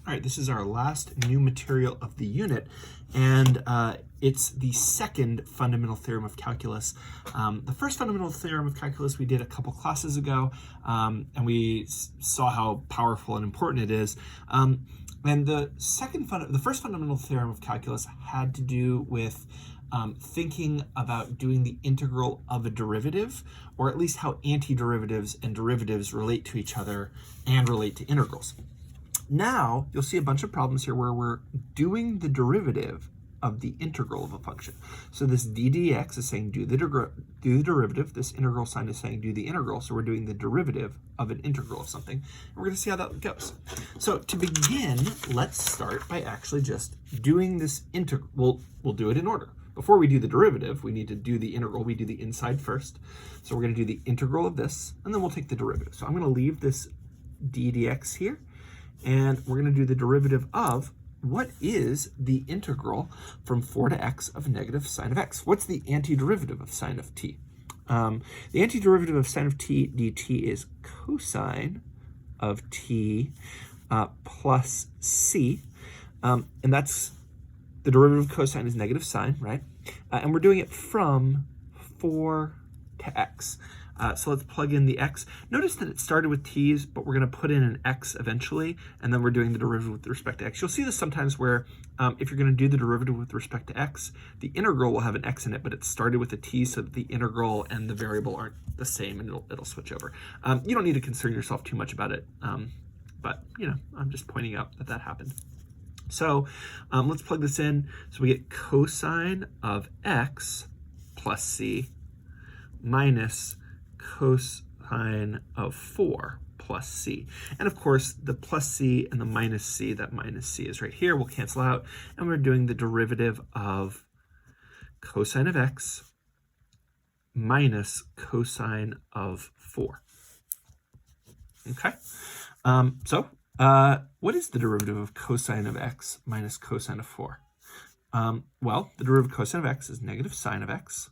All right, this is our last new material of the unit, and it's the second fundamental theorem of calculus. The first fundamental theorem of calculus we did a couple classes ago, and we saw how powerful and important it is. And the first fundamental theorem of calculus had to do with thinking about doing the integral of a derivative, or at least how antiderivatives and derivatives relate to each other and relate to integrals. Now, you'll see a bunch of problems here where we're doing the derivative of the integral of a function. So this d dx is saying do the derivative. This integral sign is saying do the integral. So we're doing the derivative of an integral of something. And we're going to see how that goes. So to begin, let's start by actually just doing this integral. We'll do it in order. Before we do the derivative, we need to do the integral. We do the inside first. So we're going to do the integral of this, and then we'll take the derivative. So I'm going to leave this d dx here. And we're going to do the derivative of what is the integral from 4 to x of negative sine of x. What's the antiderivative of sine of t? The antiderivative of sine of t dt is cosine of t plus c. And that's the derivative of cosine is negative sine, right? And we're doing it from 4 to x. So let's plug in the x. Notice that it started with t's, but we're going to put in an x eventually, and then we're doing the derivative with respect to x. You'll see this sometimes where if you're going to do the derivative with respect to x, the integral will have an x in it, but it started with a t, so that the integral and the variable aren't the same, and it'll switch over. You don't need to concern yourself too much about it, but I'm just pointing out that happened. So let's plug this in. So we get cosine of x plus c minus cosine of 4 plus c. And of course, the plus c and the minus c, that minus c is right here, will cancel out, and we're doing the derivative of cosine of x minus cosine of 4. Okay, so what is the derivative of cosine of x minus cosine of 4? Well, the derivative of cosine of x is negative sine of x.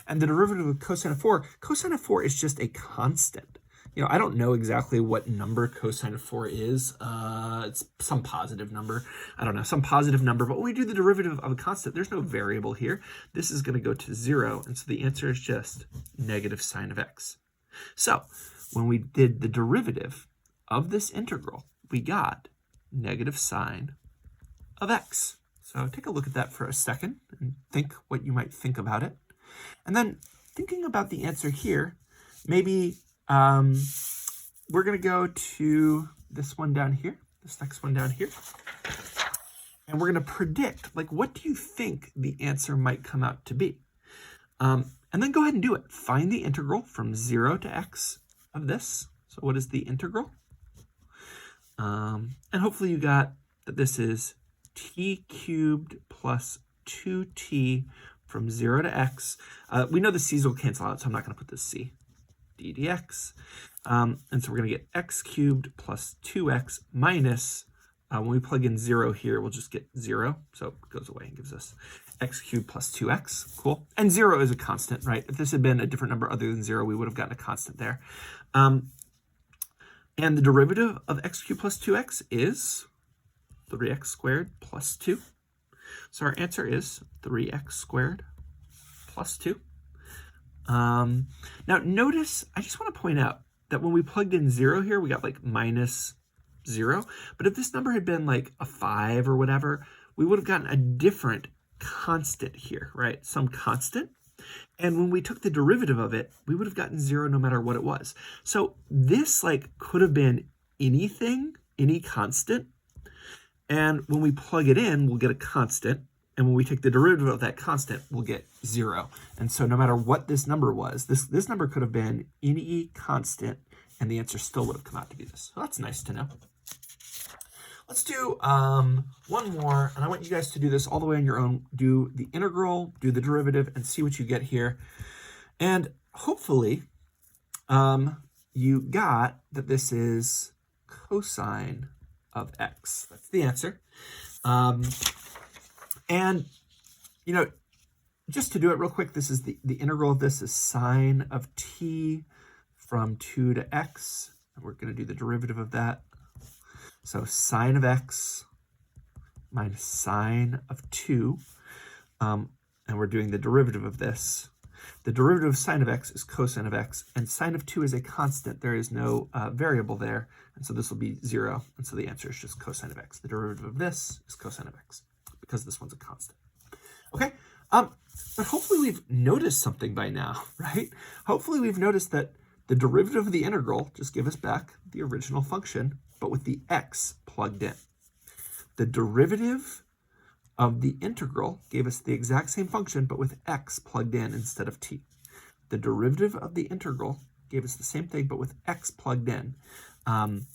And the derivative of cosine of 4 is just a constant. I don't know exactly what number cosine of 4 is. It's some positive number. I don't know, some positive number. But when we do the derivative of a constant, there's no variable here. This is going to go to 0. And so the answer is just negative sine of x. So when we did the derivative of this integral, we got negative sine of x. So take a look at that for a second and think what you might think about it. And then thinking about the answer here, maybe we're going to go to this one down here, this next one down here. And we're going to predict, what do you think the answer might come out to be? And then go ahead and do it. Find the integral from 0 to x of this. So what is the integral? And hopefully you got that this is t cubed plus 2t from 0 to x. We know the c's will cancel out, so I'm not going to put this c. d dx. And so we're going to get x cubed plus 2x minus, when we plug in 0 here, we'll just get 0. So it goes away and gives us x cubed plus 2x. Cool. And 0 is a constant, right? If this had been a different number other than 0, we would have gotten a constant there. And the derivative of x cubed plus 2x is 3x squared plus 2. So our answer is 3x squared plus 2. Now notice, I just want to point out that when we plugged in 0 here, we got minus 0. But if this number had been a 5 or whatever, we would have gotten a different constant here, right? Some constant. And when we took the derivative of it, we would have gotten 0 no matter what it was. So this could have been anything, any constant. And when we plug it in, we'll get a constant. And when we take the derivative of that constant, we'll get 0. And so no matter what this number was, this number could have been any constant, and the answer still would have come out to be this. So that's nice to know. Let's do one more, and I want you guys to do this all the way on your own. Do the integral, do the derivative, and see what you get here. And hopefully you got that this is cosine of x. That's the answer. And, just to do it real quick, this is the integral of this is sine of t from 2 to x. And we're going to do the derivative of that. So sine of x minus sine of 2, and we're doing the derivative of this. The derivative of sine of x is cosine of x, and sine of 2 is a constant. There is no variable there, and so this will be 0, and so the answer is just cosine of x. The derivative of this is cosine of x, because this one's a constant. Okay, but hopefully we've noticed something by now, right? Hopefully we've noticed that the derivative of the integral just give us back the original function, but with the x plugged in. The derivative of the integral gave us the exact same function, but with x plugged in instead of t. The derivative of the integral gave us the same thing, but with x plugged in. And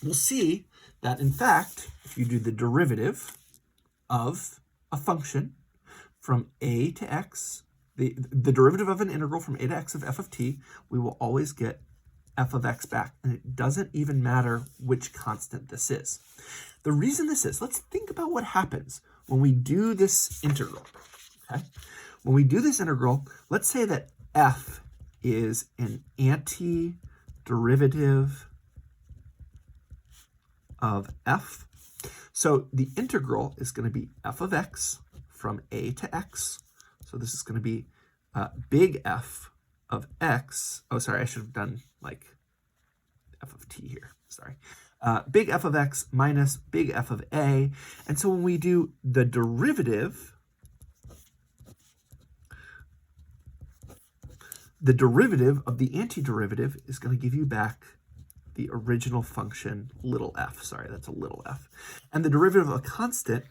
we'll see that, in fact, if you do the derivative of a function from a to x, the derivative of an integral from a to x of f of t, we will always get f of x back. And it doesn't even matter which constant this is. The reason this is, let's think about what happens when we do this integral. Okay? When we do this integral, let's say that f is an antiderivative of f. So the integral is going to be f of x from a to x. So this is going to be big F of x. Oh, sorry, I should have done like f of t here. Sorry. Big F of x minus big F of a. And so when we do the derivative, the derivative of the antiderivative is going to give you back the original function, little f. Sorry, that's a little f. And the derivative of a constant,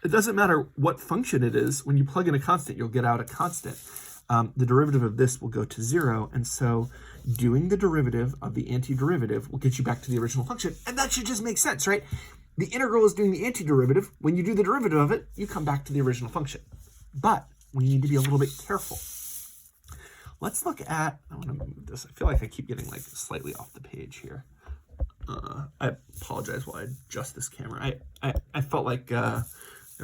it doesn't matter what function it is. When you plug in a constant, you'll get out a constant. The derivative of this will go to 0. And so doing the derivative of the antiderivative will get you back to the original function. And that should just make sense, right? The integral is doing the antiderivative. When you do the derivative of it, you come back to the original function. But we need to be a little bit careful. Let's look at, I want to move this. I feel like I keep getting like slightly off the page here. I apologize while I adjust this camera. I felt like there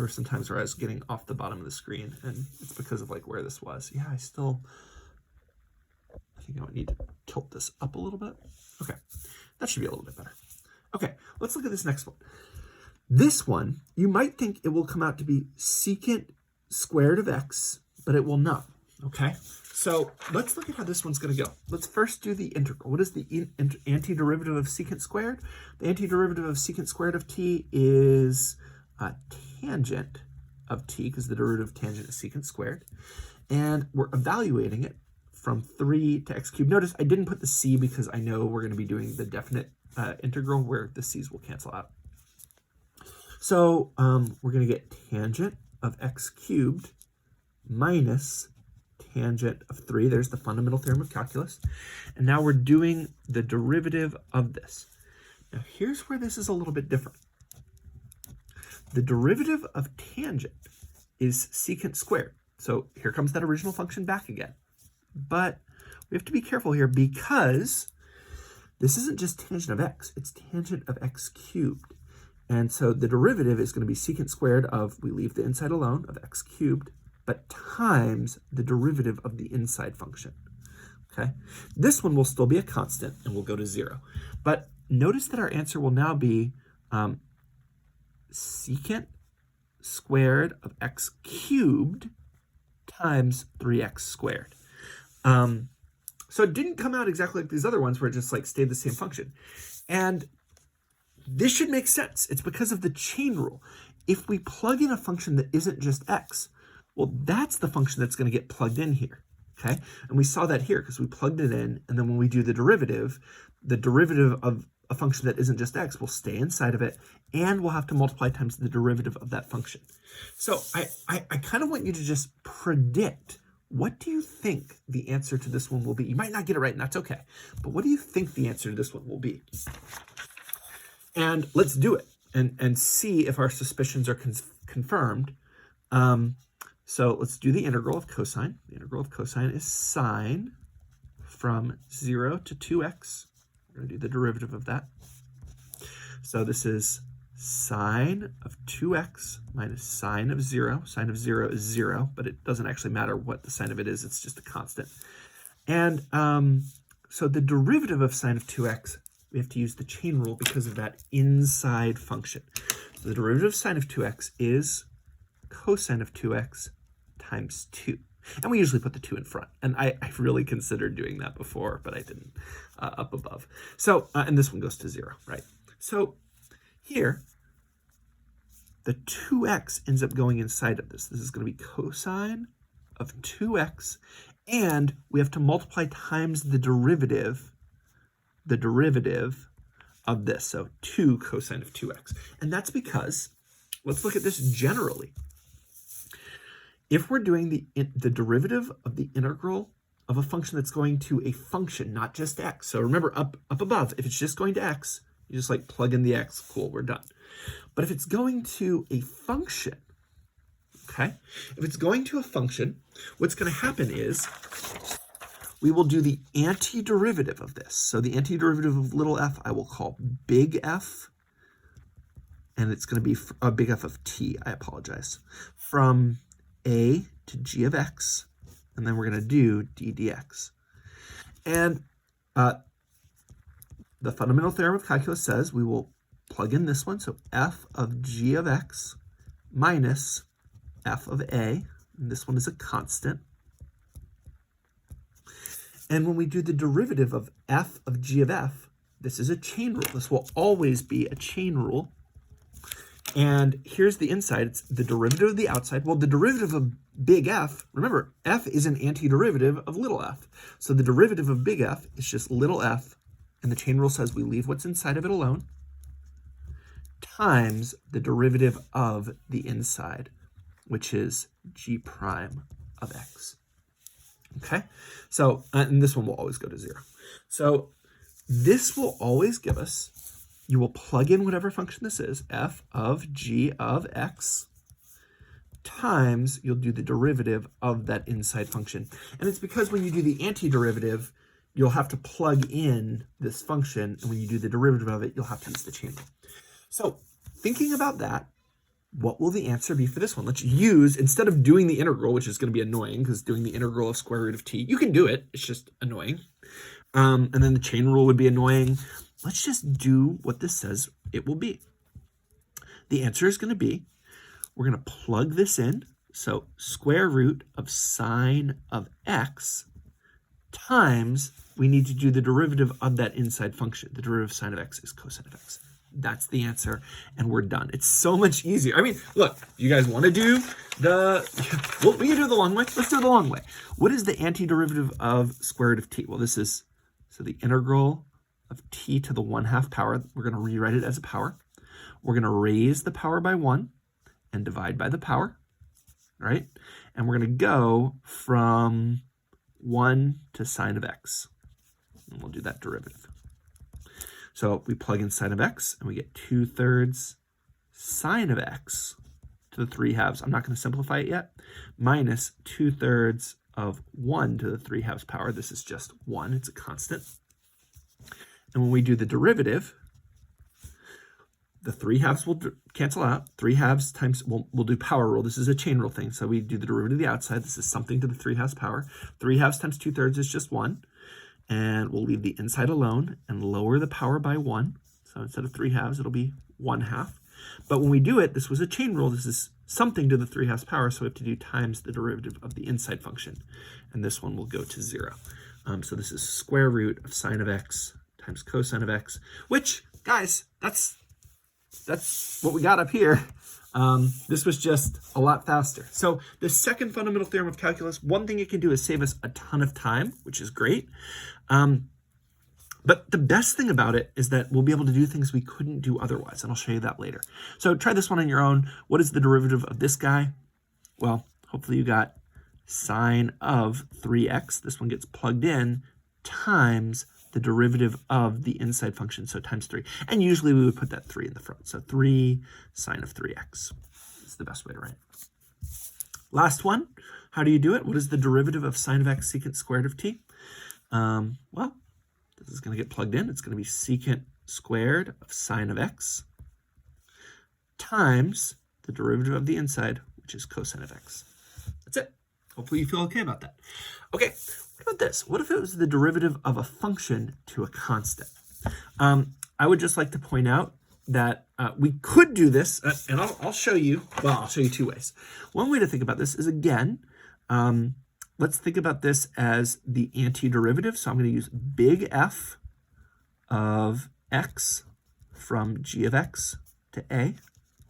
were some times where I was getting off the bottom of the screen, and it's because of like where this was. Yeah, I think I might need to tilt this up a little bit. Okay, that should be a little bit better. Okay, let's look at this next one. This one, you might think it will come out to be secant squared of x, but it will not, okay? So let's look at how this one's going to go. Let's first do the integral. What is the antiderivative of secant squared? The antiderivative of secant squared of t is tangent of t, because the derivative of tangent is secant squared. And we're evaluating it from 3 to x cubed. Notice I didn't put the c because I know we're going to be doing the definite integral where the c's will cancel out. So we're going to get tangent of x cubed minus tangent of 3. There's the fundamental theorem of calculus. And now we're doing the derivative of this. Now here's where this is a little bit different. The derivative of tangent is secant squared. So here comes that original function back again. But we have to be careful here because this isn't just tangent of x, it's tangent of x cubed. And so the derivative is going to be secant squared of, we leave the inside alone, of x cubed, but times the derivative of the inside function, okay? This one will still be a constant and will go to 0. But notice that our answer will now be secant squared of x cubed times 3x squared. So it didn't come out exactly like these other ones where it just like stayed the same function. And this should make sense. It's because of the chain rule. If we plug in a function that isn't just x, well, that's the function that's going to get plugged in here, okay? And we saw that here because we plugged it in, and then when we do the derivative of a function that isn't just x will stay inside of it, and we'll have to multiply times the derivative of that function. So I kind of want you to just predict, what do you think the answer to this one will be? You might not get it right, and that's okay. But what do you think the answer to this one will be? And let's do it and see if our suspicions are confirmed. So let's do the integral of cosine. The integral of cosine is sine from 0 to 2x. We're going to do the derivative of that. So this is sine of 2x minus sine of 0. Sine of 0 is 0, but it doesn't actually matter what the sine of it is. It's just a constant. And so the derivative of sine of 2x we have to use the chain rule because of that inside function. So the derivative of sine of 2x is cosine of 2x times 2. And we usually put the 2 in front. And I really considered doing that before, but I didn't up above. So, and this one goes to 0, right? So here, the 2x ends up going inside of this. This is going to be cosine of 2x. And we have to multiply times the derivative of this. So 2 cosine of 2x. And that's because, let's look at this generally. If we're doing the derivative of the integral of a function that's going to a function, not just x. So remember, up above, if it's just going to x, you just like plug in the x, cool, we're done. But if it's going to a function, okay? If it's going to a function, what's going to happen is we will do the antiderivative of this. So the antiderivative of little f I will call big F, and it's going to be a big F of t, I apologize, from a to g of x, and then we're going to do d dx. And the fundamental theorem of calculus says we will plug in this one, so f of g of x minus f of a, and this one is a constant. And when we do the derivative of f of g of f, this is a chain rule. This will always be a chain rule. And here's the inside. It's the derivative of the outside. Well, the derivative of big F, remember, f is an antiderivative of little f. So the derivative of big F is just little f, and the chain rule says we leave what's inside of it alone, times the derivative of the inside, which is g prime of x. Okay? So, and this one will always go to 0. So this will always give us, you will plug in whatever function this is, f of g of x, times you'll do the derivative of that inside function. And it's because when you do the antiderivative, you'll have to plug in this function, and when you do the derivative of it, you'll have to use the chain rule. So thinking about that, what will the answer be for this one? Let's use, instead of doing the integral, which is going to be annoying because doing the integral of square root of t, you can do it, it's just annoying. And then the chain rule would be annoying. Let's just do what this says it will be. The answer is going to be, we're going to plug this in. So square root of sine of x times, we need to do the derivative of that inside function. The derivative of sine of x is cosine of x. That's the answer, and we're done. It's so much easier. I mean, look, you guys want to do well, we can do it the long way. Let's do it the long way. What is the antiderivative of square root of t? Well, this is, so the integral of t to the 1/2 power, we're going to rewrite it as a power. We're going to raise the power by 1 and divide by the power, right? And we're going to go from 1 to sine of x. And we'll do that derivative. So we plug in sine of x, and we get 2/3 sine of x to the 3/2. I'm not going to simplify it yet. Minus 2/3 of 1 to the 3/2 power. This is just 1. It's a constant. And when we do the derivative, the 3/2 will cancel out. 3/2 times, we'll do power rule. This is a chain rule thing. So we do the derivative of the outside. This is something to the 3/2 power. 3/2 times 2/3 is just 1. And we'll leave the inside alone and lower the power by 1. So instead of 3/2, it'll be 1/2. But when we do it, this was a chain rule. This is something to the 3/2 power, so we have to do times the derivative of the inside function. And this one will go to 0. So this is square root of sine of x times cosine of x, which, guys, that's what we got up here. This was just a lot faster. So the second fundamental theorem of calculus, one thing it can do is save us a ton of time, which is great. But the best thing about it is that we'll be able to do things we couldn't do otherwise, and I'll show you that later. So try this one on your own. What is the derivative of this guy? Well, hopefully you got sine of 3x. This one gets plugged in times the derivative of the inside function, so times 3. And usually we would put that 3 in the front. So 3 sine of 3x is the best way to write it. Last one, how do you do it? What is the derivative of sine of x secant squared of t? Well, this is going to get plugged in. It's going to be secant squared of sine of x times the derivative of the inside, which is cosine of x. That's it. Hopefully you feel okay about that. Okay, what about this? What if it was the derivative of a function to a constant? I would just like to point out that we could do this, and I'll show you, well, I'll show you two ways. One way to think about this is, again, let's think about this as the antiderivative. So I'm going to use big F of x from g of x to a.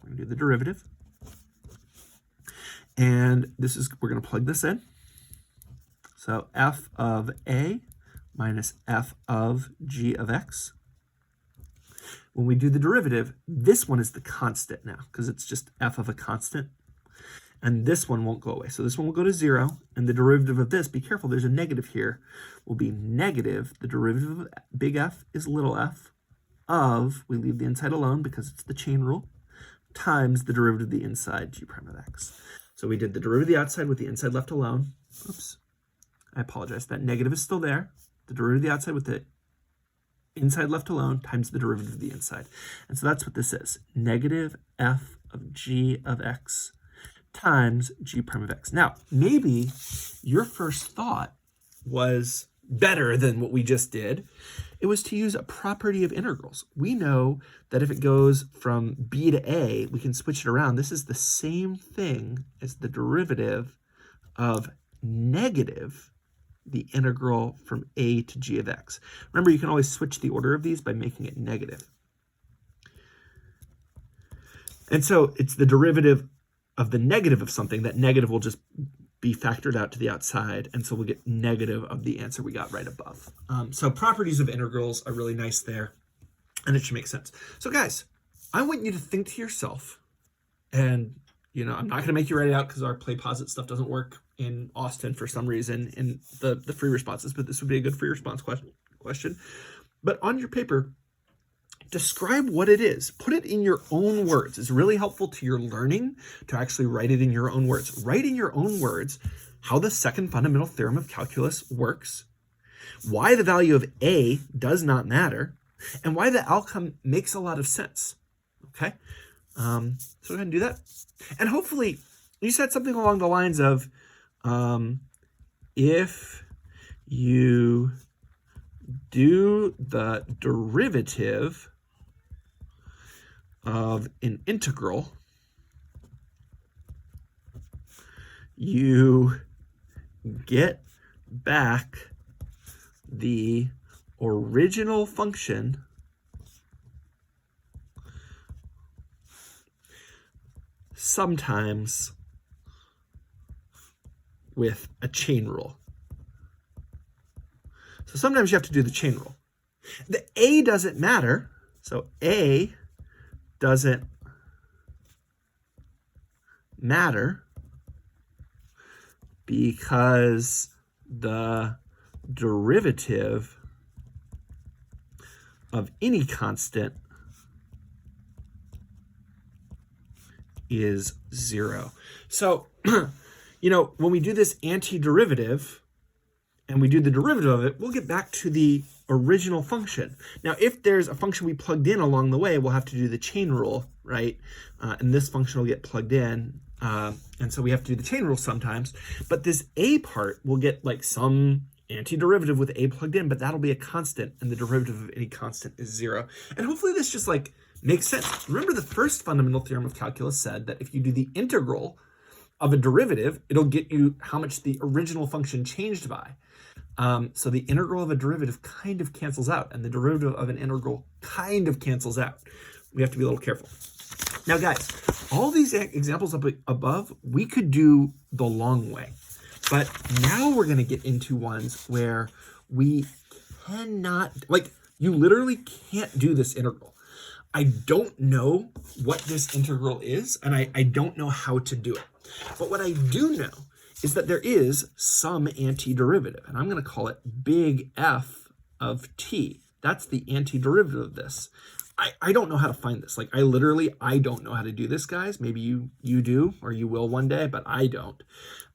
We're going to do the derivative. And we're going to plug this in. So f of a minus f of g of x. When we do the derivative, this one is the constant now, because it's just f of a constant. And this one won't go away. So this one will go to 0, and the derivative of this, be careful, there's a negative here, will be negative. The derivative of big F is little f of, we leave the inside alone because it's the chain rule, times the derivative of the inside, g prime of x. So we did the derivative of the outside with the inside left alone. Oops, I apologize. That negative is still there. The derivative of the outside with the inside left alone times the derivative of the inside. And so that's what this is. Negative f of g of x times g prime of x. Now, maybe your first thought was better than what we just did. It was to use a property of integrals. We know that if it goes from b to a, we can switch it around. This is the same thing as the derivative of negative the integral from a to g of x. Remember, you can always switch the order of these by making it negative. And so it's the derivative of the negative of something. That negative will just be factored out to the outside, and so we'll get negative of the answer we got right above. So properties of integrals are really nice there, and it should make sense. So guys, I want you to think to yourself, and I'm not going to make you write it out because our play posit stuff doesn't work in Austin for some reason in the free responses, but this would be a good free response question. But on your paper, describe what it is. Put it in your own words. It's really helpful to your learning to actually write it in your own words. Write in your own words how the second fundamental theorem of calculus works, why the value of a does not matter, and why the outcome makes a lot of sense. Okay? So go ahead and do that. And hopefully you said something along the lines of, if you do the derivative of an integral, you get back the original function sometimes with a chain rule. So sometimes you have to do the chain rule. The a doesn't matter, so a doesn't matter because the derivative of any constant is 0. So, when we do this antiderivative and we do the derivative of it, we'll get back to the original function. Now, if there's a function we plugged in along the way, we'll have to do the chain rule, right? And this function will get plugged in. And so we have to do the chain rule sometimes. But this a part will get like some antiderivative with a plugged in, but that'll be a constant, and the derivative of any constant is 0. And hopefully this just makes sense. Remember, the first fundamental theorem of calculus said that if you do the integral of a derivative, it'll get you how much the original function changed by. So the integral of a derivative kind of cancels out, and the derivative of an integral kind of cancels out. We have to be a little careful. Now, guys, all these examples up above, we could do the long way. But now we're going to get into ones where we cannot, you literally can't do this integral. I don't know what this integral is, and I don't know how to do it. But what I do know is that there is some antiderivative, and I'm going to call it big F of t. That's the antiderivative of this. I don't know how to find this. I don't know how to do this, guys. Maybe you do, or you will one day, but I don't.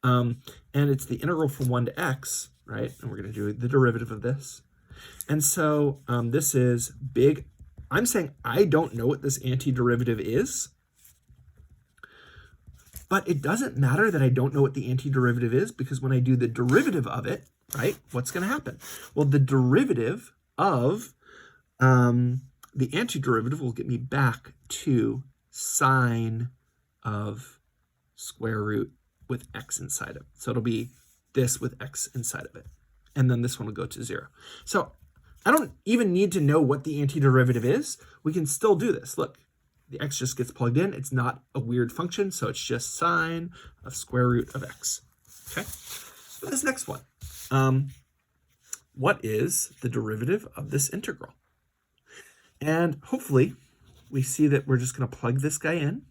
And it's the integral from 1 to x, right? And we're going to do the derivative of this. And so this is big. I'm saying I don't know what this antiderivative is, but it doesn't matter that I don't know what the antiderivative is, because when I do the derivative of it, right, what's going to happen? Well, the derivative of the antiderivative will get me back to sine of square root with x inside of it. So it'll be this with x inside of it. And then this one will go to 0. So I don't even need to know what the antiderivative is. We can still do this. Look, the x just gets plugged in. It's not a weird function, so it's just sine of square root of x. Okay, so this next one. What is the derivative of this integral? And hopefully we see that we're just going to plug this guy in.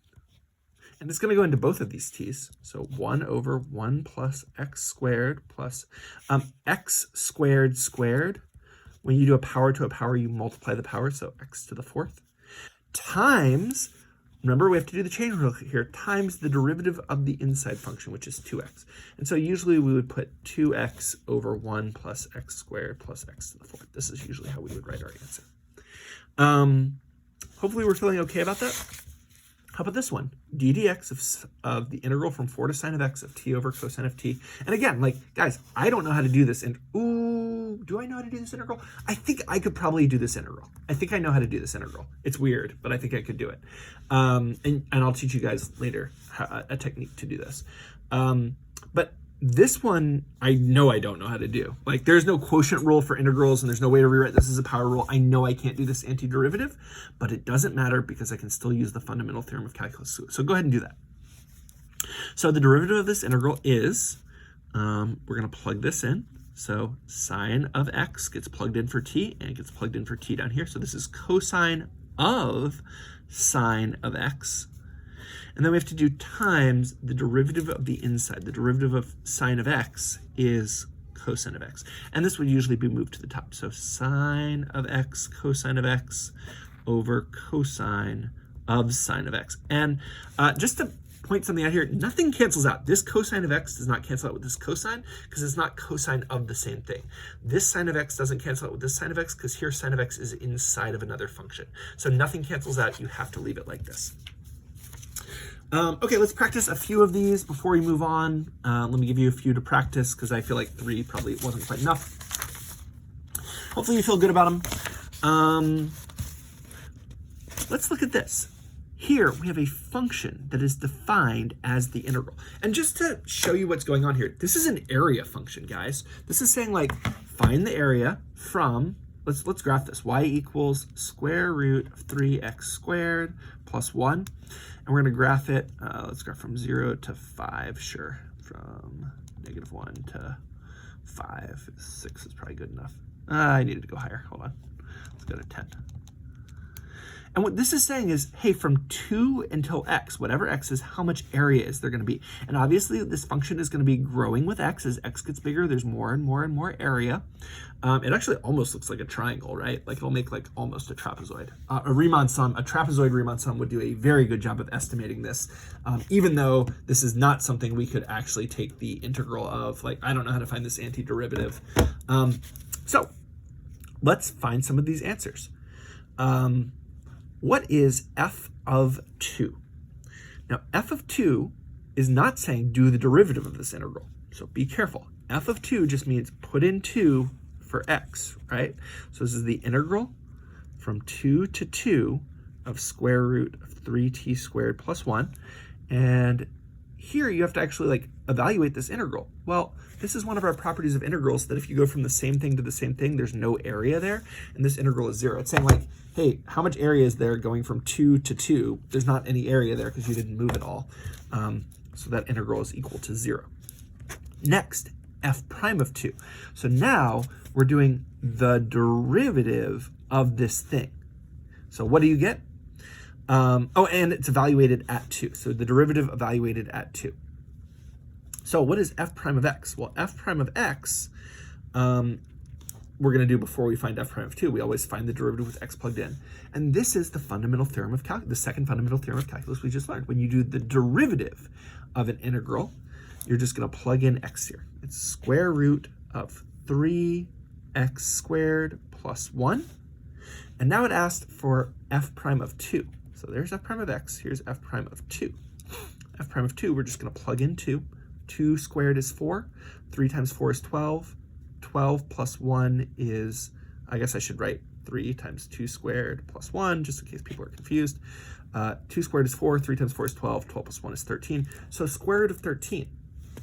And it's going to go into both of these t's. So 1 over 1 plus x squared plus x squared squared. When you do a power to a power, you multiply the power, so x to the 4th. Times, remember we have to do the chain rule here, times the derivative of the inside function, which is 2x. And so usually we would put 2x over 1 plus x squared plus x to the 4th. This is usually how we would write our answer. Hopefully we're feeling okay about that. How about this one? d dx of the integral from 4 to sine of x of t over cosine of t. And again, like, guys, I don't know how to do this. And do I know how to do this integral? I think I could probably do this integral. I think I know how to do this integral. It's weird, but I think I could do it. And I'll teach you guys later a technique to do this. But this one, I know I don't know how to do. Like, there's no quotient rule for integrals, and there's no way to rewrite this as a power rule. I know I can't do this antiderivative, but it doesn't matter because I can still use the fundamental theorem of calculus. So go ahead and do that. So the derivative of this integral is, we're going to plug this in. So sine of x gets plugged in for t, and it gets plugged in for t down here. So this is cosine of sine of x. And then we have to do times the derivative of the inside. The derivative of sine of x is cosine of x. And this would usually be moved to the top. So sine of x, cosine of x over cosine of sine of x. And just to point something out here, nothing cancels out. This cosine of x does not cancel out with this cosine because it's not cosine of the same thing. This sine of x doesn't cancel out with this sine of x because here sine of x is inside of another function. So nothing cancels out. You have to leave it like this. Okay, let's practice a few of these before we move on. Let me give you a few to practice because I feel like 3 probably wasn't quite enough. Hopefully you feel good about them. Let's look at this. Here we have a function that is defined as the integral. And just to show you what's going on here, this is an area function, guys. This is saying, like, find the area from, let's graph this. Y equals square root of 3x squared plus 1. And we're going to graph it, let's graph from 0 to 5, sure. From -1 to 5. 6 is probably good enough. I needed to go higher. Hold on. Let's go to 10. And what this is saying is, hey, from 2 until x, whatever x is, how much area is there going to be? And obviously, this function is going to be growing with x. As x gets bigger, there's more and more and more area. It actually almost looks like a triangle, right? Like, it'll make, like, almost a trapezoid. A Riemann sum, a trapezoid Riemann sum would do a very good job of estimating this, even though this is not something we could actually take the integral of. Like, I don't know how to find this antiderivative. So let's find some of these answers. What is f of 2? Now, f of 2 is not saying do the derivative of this integral. So be careful. F of 2 just means put in 2 for x, right? So this is the integral from 2 to 2 of square root of 3t squared plus 1. And here you have to actually, like, evaluate this integral. Well, this is one of our properties of integrals, that if you go from the same thing to the same thing, there's no area there, and this integral is 0. It's saying, like, hey, how much area is there going from 2 to 2? There's not any area there because you didn't move at all. So that integral is equal to 0. Next, f prime of 2. So now we're doing the derivative of this thing. So what do you get? Oh, and it's evaluated at 2. So the derivative evaluated at 2. So what is f prime of x? Well, f prime of x, we're going to do before we find f prime of 2. We always find the derivative with x plugged in. And this is the fundamental theorem of calculus, the second fundamental theorem of calculus we just learned. When you do the derivative of an integral, you're just going to plug in x here. It's square root of 3x squared plus 1. And now it asked for f prime of 2. So there's f prime of x. Here's f prime of 2. F prime of 2, we're just going to plug in 2. 2 squared is 4. 3 times 4 is 12. 12 plus 1 is, I guess I should write 3 times 2 squared plus 1, just in case people are confused. 2 squared is 4, 3 times 4 is 12, 12 plus 1 is 13. So square root of 13.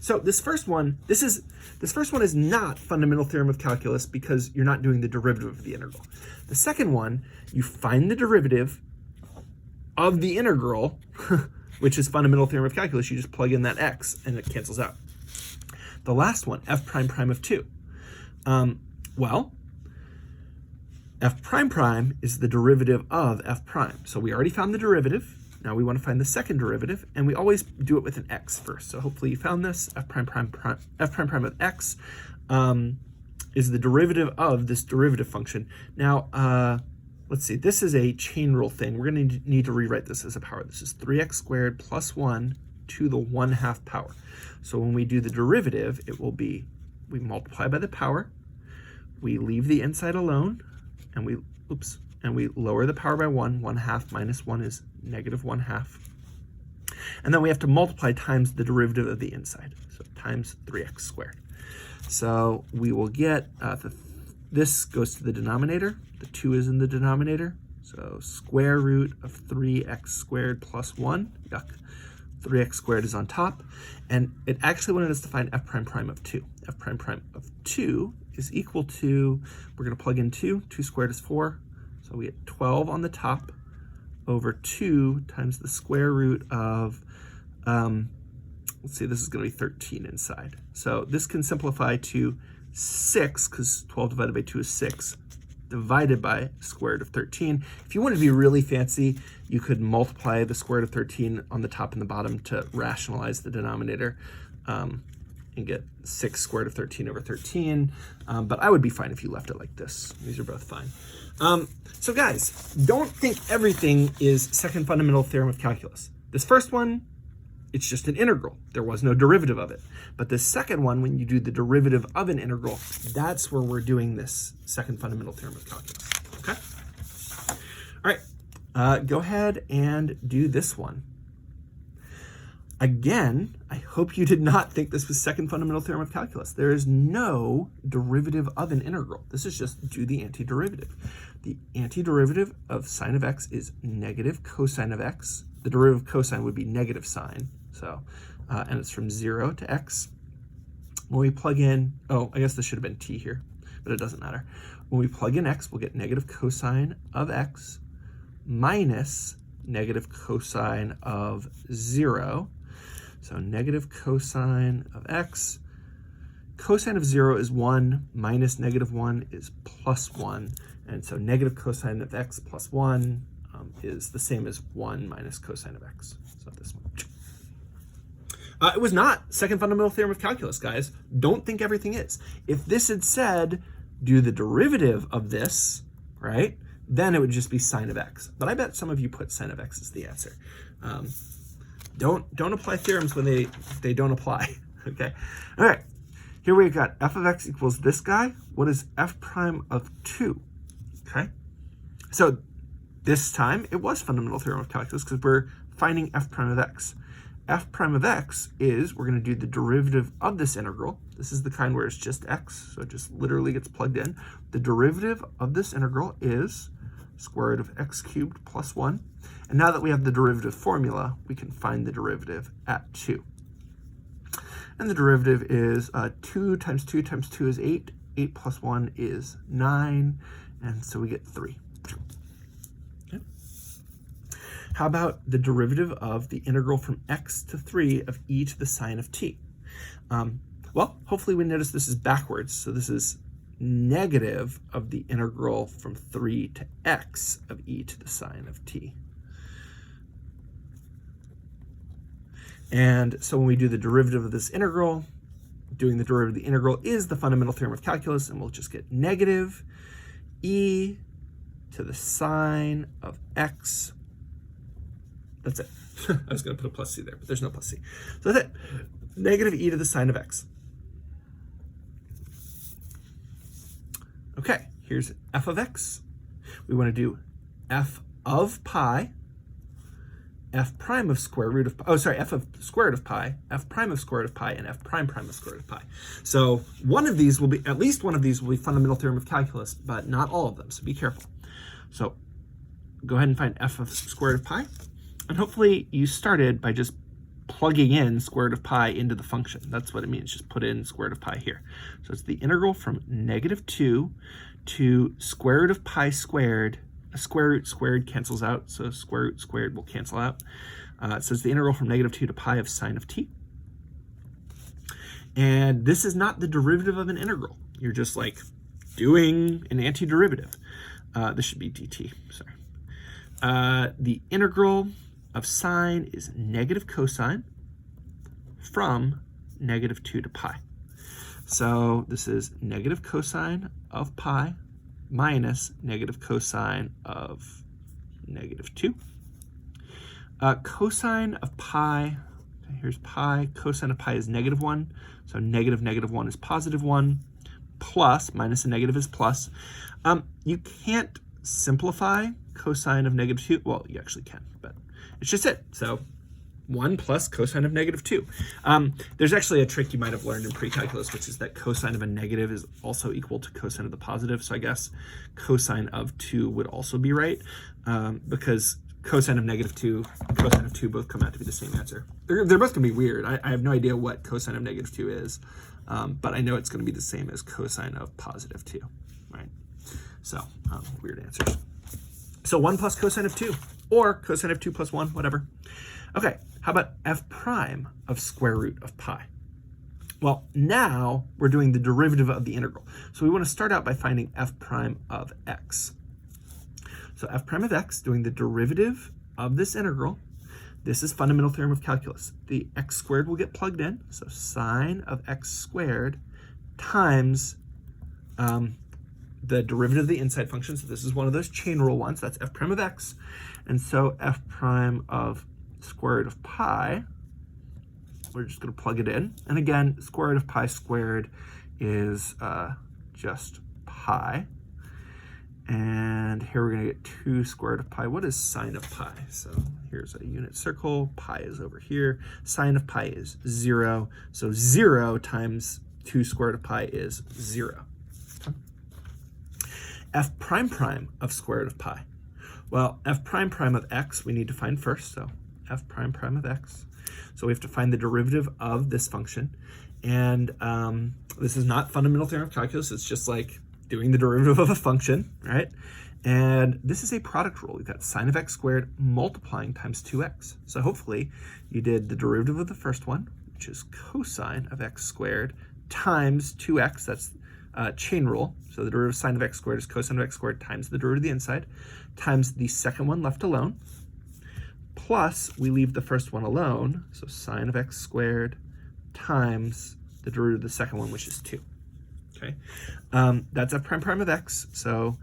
So this first one is not fundamental theorem of calculus because you're not doing the derivative of the integral. The second one, you find the derivative of the integral, which is fundamental theorem of calculus. You just plug in that x and it cancels out. The last one, f prime prime of 2. Well, f prime prime is the derivative of f prime. So we already found the derivative. Now we want to find the second derivative, and we always do it with an x first. So hopefully you found this. F prime prime of x is the derivative of this derivative function. Now, let's see. This is a chain rule thing. We're going to need to rewrite this as a power. This is 3x squared plus 1 to the 1/2 power. So when we do the derivative, it will be, we multiply by the power, we leave the inside alone, and we lower the power by 1. 1/2 minus 1 is negative 1/2. And then we have to multiply times the derivative of the inside, so times 3x squared. So we will get, this goes to the denominator, the 2 is in the denominator, so square root of 3x squared plus 1, yuck. 3x squared is on top, and it actually wanted us to find f prime prime of 2. F prime prime of 2 is equal to, we're going to plug in 2 squared is 4, so we get 12 on the top over 2 times the square root of, let's see, this is going to be 13 inside. So this can simplify to 6, because 12 divided by 2 is 6, divided by square root of 13. If you want to be really fancy, you could multiply the square root of 13 on the top and the bottom to rationalize the denominator and get 6 square root of 13 over 13. But I would be fine if you left it like this. These are both fine. So guys, don't think everything is second fundamental theorem of calculus. This first one, it's just an integral. There was no derivative of it. But the second one, when you do the derivative of an integral, that's where we're doing this second fundamental theorem of calculus. Okay? All right, go ahead and do this one. Again, I hope you did not think this was second fundamental theorem of calculus. There is no derivative of an integral. This is just do the antiderivative. The antiderivative of sine of x is negative cosine of x. The derivative of cosine would be negative sine. So, and it's from 0 to x. When we plug in, oh, I guess this should have been t here, but it doesn't matter. When we plug in x, we'll get negative cosine of x minus negative cosine of 0. So negative cosine of x. Cosine of 0 is 1, minus negative 1 is plus 1. And so negative cosine of x plus 1 is the same as 1 minus cosine of x. So this one. It was not second fundamental theorem of calculus, guys. Don't think everything is. If this had said, do the derivative of this, right, then it would just be sine of x. But I bet some of you put sine of x as the answer. Don't apply theorems when they don't apply, okay? All right, here we've got f of x equals this guy. What is f prime of 2, okay? So this time it was fundamental theorem of calculus because we're finding f prime of x. F prime of x is, we're gonna do the derivative of this integral. This is the kind where it's just x, so it just literally gets plugged in. The derivative of this integral is square root of x cubed plus 1. And now that we have the derivative formula, we can find the derivative at 2. And the derivative is 2 times 2 times 2 is 8. 8 plus 1 is 9. And so we get 3. Okay. How about the derivative of the integral from x to 3 of e to the sine of t? Well, hopefully we notice this is backwards. So this is negative of the integral from 3 to x of e to the sine of t. And so when we do the derivative of this integral, doing the derivative of the integral is the fundamental theorem of calculus, and we'll just get negative e to the sine of x. That's it. I was going to put a plus c there, but there's no plus c. So that's it. Negative e to the sine of x. Okay, here's f of x. We want to do f of pi f prime of square root of, oh, sorry, f of square root of pi, f prime of square root of pi, and f prime prime of square root of pi. So one of these will be, at least one of these will be fundamental theorem of calculus, but not all of them, so be careful. So go ahead and find f of square root of pi, and hopefully you started by just plugging in square root of pi into the function. That's what it means, just put in square root of pi here. So it's the integral from -2 to square root of pi squared. A square root squared cancels out, so square root squared will cancel out. So it's the integral from -2 to pi of sine of t. And this is not the derivative of an integral. You're just like doing an antiderivative. This should be dt, sorry. The integral of sine is negative cosine from -2 to pi. So this is negative cosine of pi minus negative cosine of -2. Cosine of pi, here's pi, cosine of pi is -1, so -1 is +1, plus, minus a negative is plus. You can't simplify cosine of -2, well, you actually can, but it's just it. So 1 plus cosine of -2. There's actually a trick you might have learned in pre-calculus, which is that cosine of a negative is also equal to cosine of the positive. So I guess cosine of 2 would also be right, because cosine of -2, cosine of 2 both come out to be the same answer. They're both going to be weird. I have no idea what cosine of -2 is, but I know it's going to be the same as cosine of +2, right? So weird answers. So 1 plus cosine of 2, or cosine of 2 plus 1, whatever. Okay, how about f prime of square root of pi? Well, now we're doing the derivative of the integral. So we want to start out by finding f prime of x. So f prime of x, doing the derivative of this integral. This is fundamental theorem of calculus. The x squared will get plugged in, so sine of x squared times the derivative of the inside function. So this is one of those chain rule ones. That's f prime of x. And so f prime of square root of pi, we're just going to plug it in. And again, square root of pi squared is just pi. And here we're going to get 2 square root of pi. What is sine of pi? So here's a unit circle. Pi is over here. Sine of pi is 0. So 0 times 2 square root of pi is 0. F prime prime of square root of pi. Well, f prime prime of x we need to find first. So f prime prime of x. So we have to find the derivative of this function. And this is not fundamental theorem of calculus. It's just like doing the derivative of a function, right? And this is a product rule. We've got sine of x squared multiplying times 2x. So hopefully you did the derivative of the first one, which is cosine of x squared times 2x. That's chain rule. So the derivative of sine of x squared is cosine of x squared times the derivative of the inside, times the second one left alone, plus we leave the first one alone, so sine of x squared times the derivative of the second one, which is 2. Okay, that's f prime prime of x, so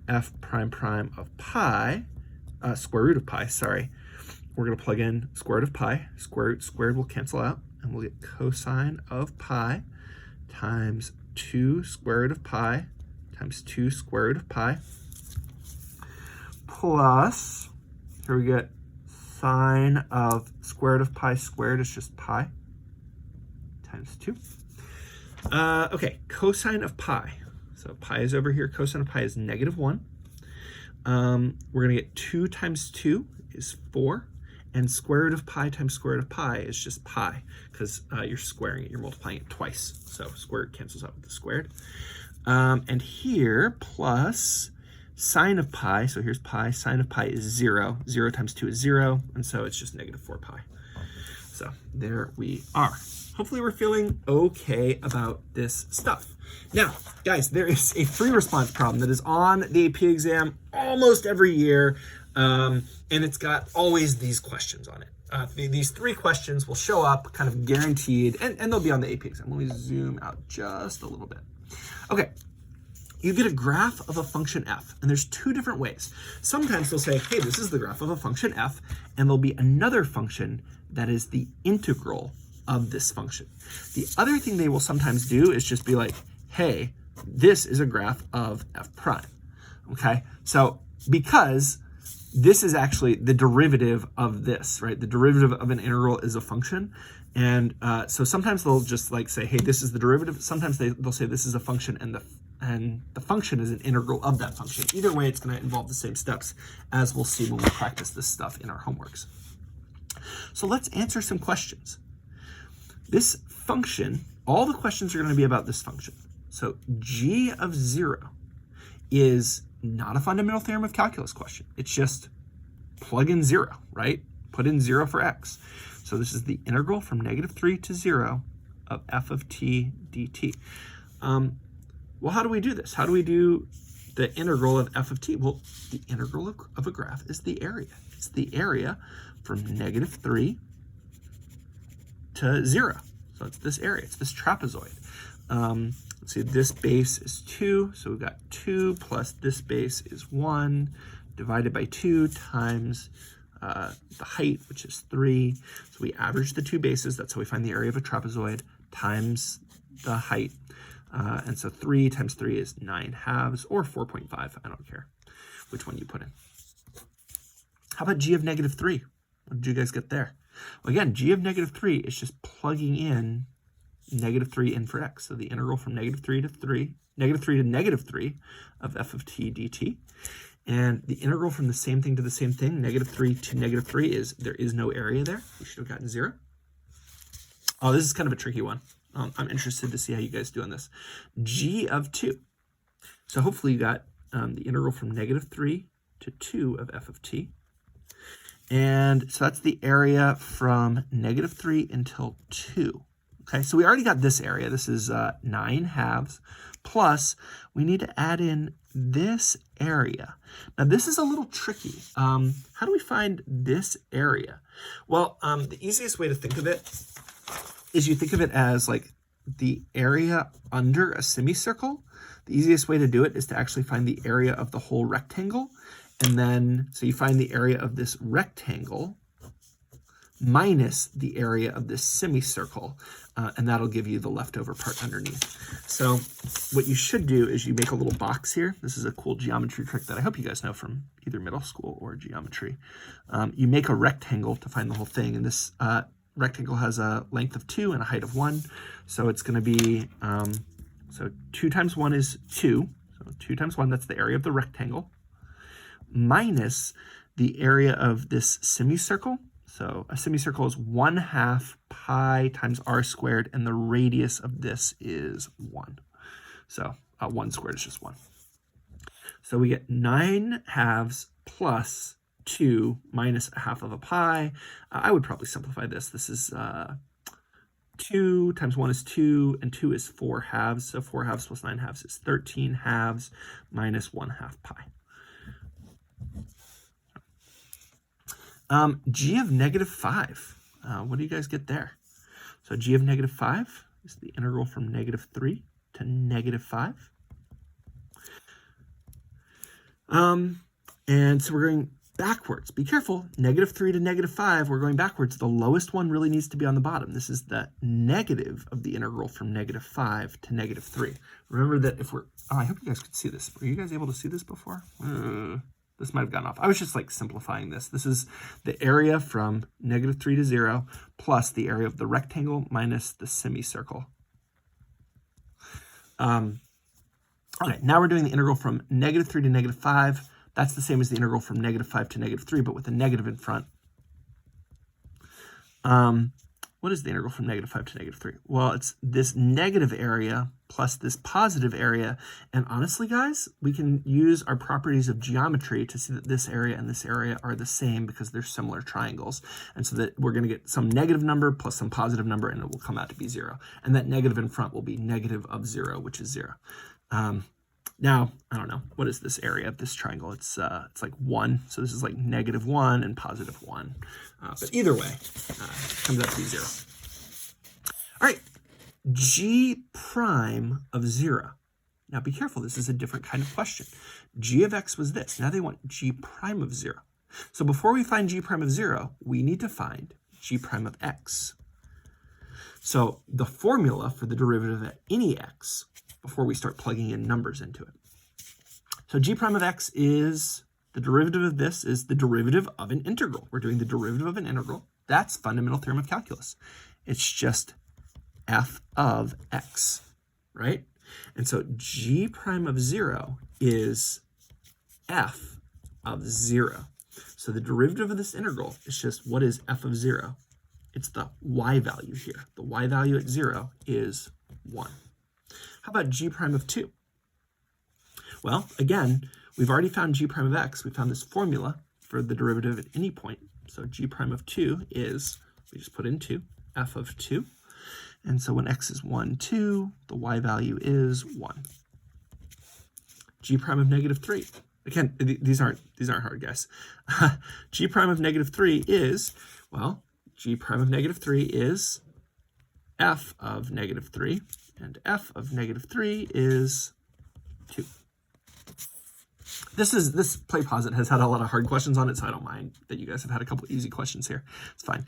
f prime prime of pi, square root of pi, sorry. We're going to plug in square root of pi, square root squared will cancel out, and we'll get cosine of pi times 2 square root of pi times 2 square root of pi, plus, here we get sine of square root of pi squared is just pi times 2. Okay, cosine of pi. So pi is over here. Cosine of pi is -1. We're going to get 2 times 2 is 4. And square root of pi times square root of pi is just pi, because you're squaring it. You're multiplying it twice. So square root cancels out with the squared. And here, plus sine of pi. So here's pi. Sine of pi is 0. 0 times 2 is 0. And so it's just -4 pi. So there we are. Hopefully we're feeling okay about this stuff. Now, guys, there is a free response problem that is on the AP exam almost every year, and it's got always these questions on it. These 3 questions will show up kind of guaranteed, and they'll be on the AP exam. Let me zoom out just a little bit. Okay, you get a graph of a function f, and there's 2 different ways. Sometimes they'll say, hey, this is the graph of a function f, and there'll be another function that is the integral of this function. The other thing they will sometimes do is just be like, hey, this is a graph of f prime, okay? So because this is actually the derivative of this, right? The derivative of an integral is a function. And so sometimes they'll just like say, hey, this is the derivative. Sometimes they'll say this is a function and the function is an integral of that function. Either way, it's going to involve the same steps as we'll see when we practice this stuff in our homeworks. So let's answer some questions. This function, all the questions are going to be about this function. So g of 0 is not a fundamental theorem of calculus question. It's just plug in 0, right? Put in 0 for x. So this is the integral from -3 to 0 of f of t dt. Well, how do we do this? How do we do the integral of f of t? Well, the integral of a graph is the area. It's the area from -3 to 0. So it's this area. It's this trapezoid. Let's see, this base is 2, so we've got 2 plus this base is 1 divided by 2 times the height, which is 3. So we average the two bases. That's how we find the area of a trapezoid times the height. And so 3 times 3 is 9/2 or 4.5. I don't care which one you put in. How about g of -3? What did you guys get there? Well, again, g of -3 is just plugging in -3 in for x. So the integral from -3 to -3 of f of t dt. And the integral from the same thing to the same thing, -3 to -3, is there is no area there. We should have gotten 0. Oh, this is kind of a tricky one. I'm interested to see how you guys do on this. G of 2. So hopefully you got the integral from -3 to 2 of f of t. And so that's the area from -3 until 2. Okay, so we already got this area. This is 9/2 plus we need to add in this area. Now this is a little tricky. How do we find this area? Well, the easiest way to think of it is you think of it as like the area under a semicircle. The easiest way to do it is to actually find the area of the whole rectangle. And then, so you find the area of this rectangle minus the area of this semicircle, and that'll give you the leftover part underneath. So what you should do is you make a little box here. This is a cool geometry trick that I hope you guys know from either middle school or geometry. You make a rectangle to find the whole thing, and this rectangle has a length of 2 and a height of 1. So it's going to be, so 2 times 1 is 2. So 2 times 1, that's the area of the rectangle, minus the area of this semicircle. So a semicircle is 1/2 pi times r squared, and the radius of this is 1. So 1 squared is just 1. So we get 9/2 plus 2 minus 1/2 of a pi. I would probably simplify this. This is 2 times 1 is 2, and 2 is 4/2. So 4/2 plus 9/2 is 13/2 minus 1/2 pi. G of -5. What do you guys get there? So g of -5 is the integral from -3 to -5. And so we're going backwards. Be careful, -3 to -5, we're going backwards. The lowest one really needs to be on the bottom. This is the negative of the integral from -5 to -3. Remember that if we're, oh, I hope you guys could see this. Were you guys able to see this before? This might have gone off. I was just like simplifying this. This is the area from -3 to 0 plus the area of the rectangle minus the semicircle. Okay, now we're doing the integral from -3 to -5. That's the same as the integral from -5 to -3, but with a negative in front. What is the integral from -5 to -3? Well, it's this negative area plus this positive area. And honestly, guys, we can use our properties of geometry to see that this area and this area are the same because they're similar triangles. And so that we're going to get some negative number plus some positive number, and it will come out to be 0. And that negative in front will be negative of 0, which is 0. Now, I don't know, what is this area of this triangle? It's like 1. So this is like -1 and +1. But either way, it comes out to be 0. All right, g prime of 0. Now be careful, this is a different kind of question. G of x was this. Now they want g prime of 0. So before we find g prime of 0, we need to find g prime of x. So the formula for the derivative of any x, before we start plugging in numbers into it. So g prime of x is The derivative of this is the derivative of an integral. We're doing the derivative of an integral. That's fundamental theorem of calculus. It's just f of x, right? And so g prime of 0 is f of 0. So the derivative of this integral is just what is f of 0? It's the y value here. The y value at 0 is 1. How about g prime of 2? Well, again, we've already found g prime of x. We found this formula for the derivative at any point. So g prime of 2 is, we just put in 2, f of 2. And so when x is 1, 2, the y value is 1. G prime of negative 3. Again, these aren't hard, guys. G prime of negative 3 is, well, g prime of negative 3 is f of negative 3, and f of negative 3 is 2. This play posit has had a lot of hard questions on it, so I don't mind that you guys have had a couple easy questions here. It's fine.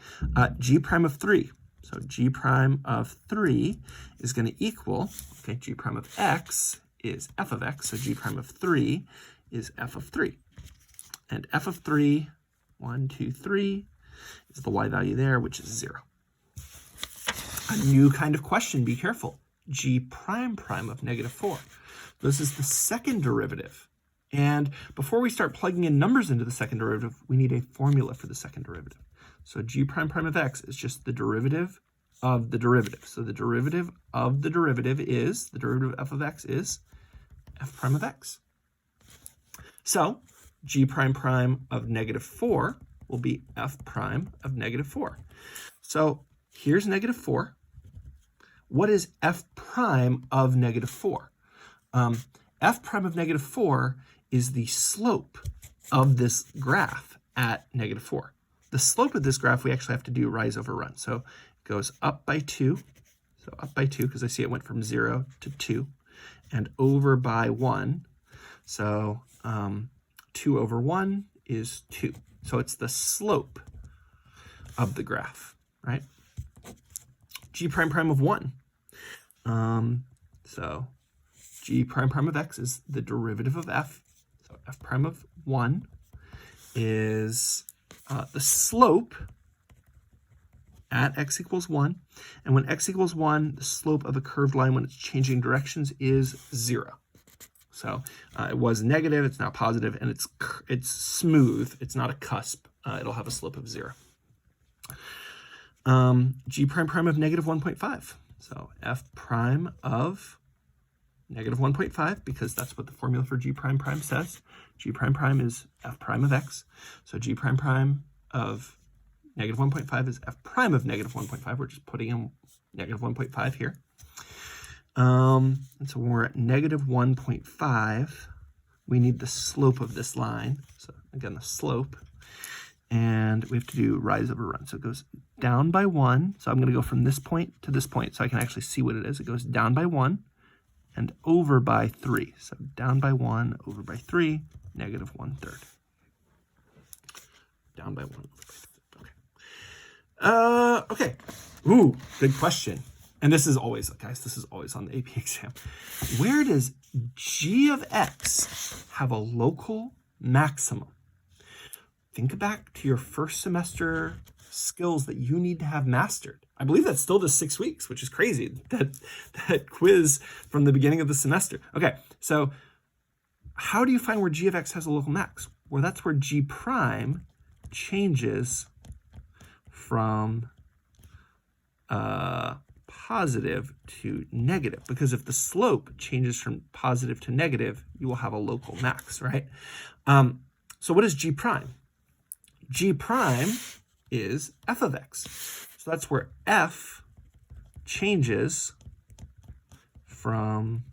G prime of 3. So g prime of 3 is going to equal, okay, g prime of x is f of x, so g prime of 3 is f of 3. And f of 3, 1, 2, 3, is the y value there, which is 0. A new kind of question, be careful. G prime prime of negative 4. This is the second derivative. And before we start plugging in numbers into the second derivative, we need a formula for the second derivative. So g prime prime of x is just the derivative of the derivative. So the derivative of the derivative is, the derivative of f of x is f prime of x. So g prime prime of negative 4 will be f prime of negative 4. So here's negative 4. What is f prime of negative 4? F prime of negative 4 is the slope of this graph at negative 4. The slope of this graph we actually have to do rise over run. So it goes up by 2. So up by 2 because I see it went from 0 to 2. And over by 1. So 2 over 1 is 2. So it's the slope of the graph, right? G prime prime of 1. So g prime prime of x is the derivative of f. So f prime of 1 is the slope at x equals 1. And when x equals 1, the slope of a curved line when it's changing directions is 0. So it was negative, it's now positive, and it's smooth. It's not a cusp. It'll have a slope of 0. G prime prime of negative 1.5. So f prime of negative 1.5, because that's what the formula for g prime prime says. G prime prime is f prime of x. So g prime prime of negative 1.5 is f prime of negative 1.5. We're just putting in negative 1.5 here. And so when we're at negative 1.5, we need the slope of this line. So again, the slope. And we have to do rise over run. So it goes down by 1. So I'm going to go from this point to this point so I can actually see what it is. It goes down by 1 and over by 3. So down by 1, over by 3, negative 1/3. Down by 1, over by 3. Okay. Okay. Ooh, good question. And this is always, guys, this is always on the AP exam. Where does g of x have a local maximum? Think back to your first semester skills that you need to have mastered. I believe that's still the 6 weeks, which is crazy, that quiz from the beginning of the semester. Okay, so how do you find where g of x has a local max? Well, that's where g prime changes from positive to negative, because if the slope changes from positive to negative, you will have a local max, right? So what is g prime? G prime is f of x. So that's where f changes from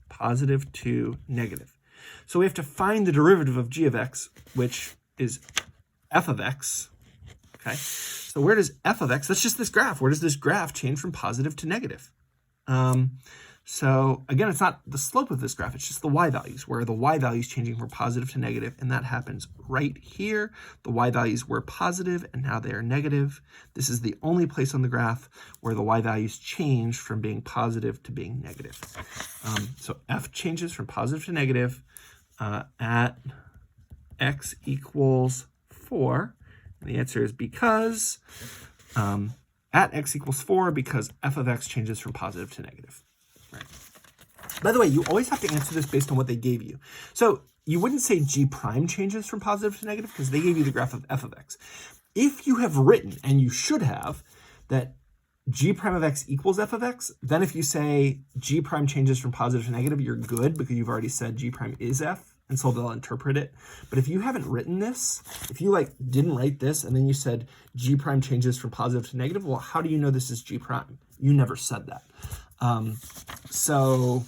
positive to negative. So we have to find the derivative of g of x, which is f of x. Okay, so where does f of x, that's just this graph. Where does this graph change from positive to negative? So again, it's not the slope of this graph, it's just the y values, where the y value is changing from positive to negative, and that happens right here. The y values were positive, and now they are negative. This is the only place on the graph where the y values change from being positive to being negative. So f changes from positive to negative at x equals 4? And the answer is because at x equals 4, because f of x changes from positive to negative. Right. By the way, you always have to answer this based on what they gave you. So you wouldn't say g prime changes from positive to negative because they gave you the graph of f of x. If you have written, and you should have, that g prime of x equals f of x, then if you say g prime changes from positive to negative, you're good because you've already said g prime is f, and so they'll interpret it. But if you haven't written this, if you like didn't write this and then you said g prime changes from positive to negative, well, how do you know this is g prime? You never said that. So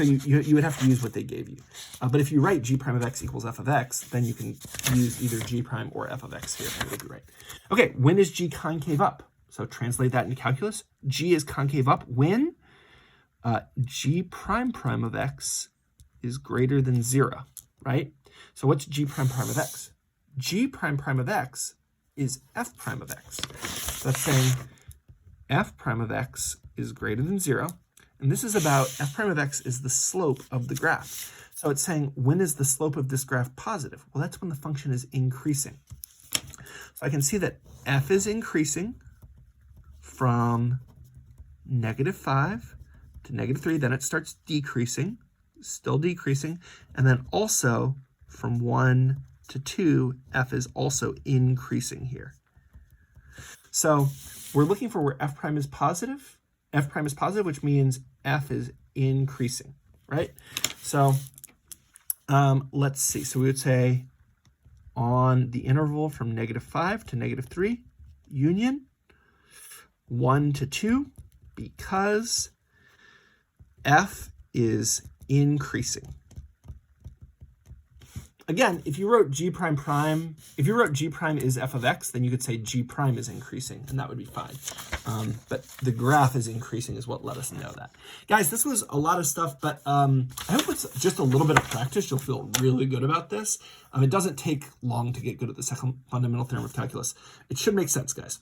you would have to use what they gave you. But if you write g prime of x equals f of x, then you can use either g prime or f of x here, and it'll be right. Okay, when is g concave up? So translate that into calculus. G is concave up when g prime prime of x is greater than 0, right? So what's g prime prime of x? G prime prime of x is f prime of x. So that's saying f prime of x is greater than 0. And this is about f prime of x is the slope of the graph. So it's saying, when is the slope of this graph positive? Well, that's when the function is increasing. So I can see that f is increasing from -5 to -3. Then it starts decreasing, still decreasing. And then also from 1 to 2, f is also increasing here. So we're looking for where f prime is positive. F prime is positive, which means f is increasing, right? So let's see. So we would say on the interval from -5 to -3, union 1 to 2, because f is increasing. Again, if you wrote g prime prime, if you wrote g prime is f of x, then you could say g prime is increasing, and that would be fine. But the graph is increasing is what let us know that. Guys, this was a lot of stuff, but I hope it's just a little bit of practice. You'll feel really good about this. It doesn't take long to get good at the second fundamental theorem of calculus. It should make sense, guys.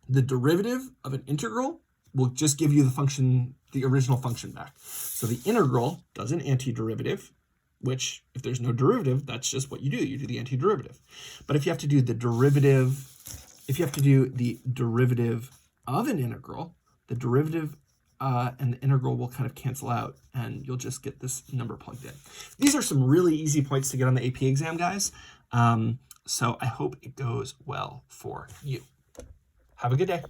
The derivative of an integral will just give you the function, the original function back. So the integral does an antiderivative, which if there's no derivative, that's just what you do. You do the antiderivative. But if you have to do the derivative, of an integral, the derivative and the integral will kind of cancel out, and you'll just get this number plugged in. These are some really easy points to get on the AP exam, guys. So I hope it goes well for you. Have a good day.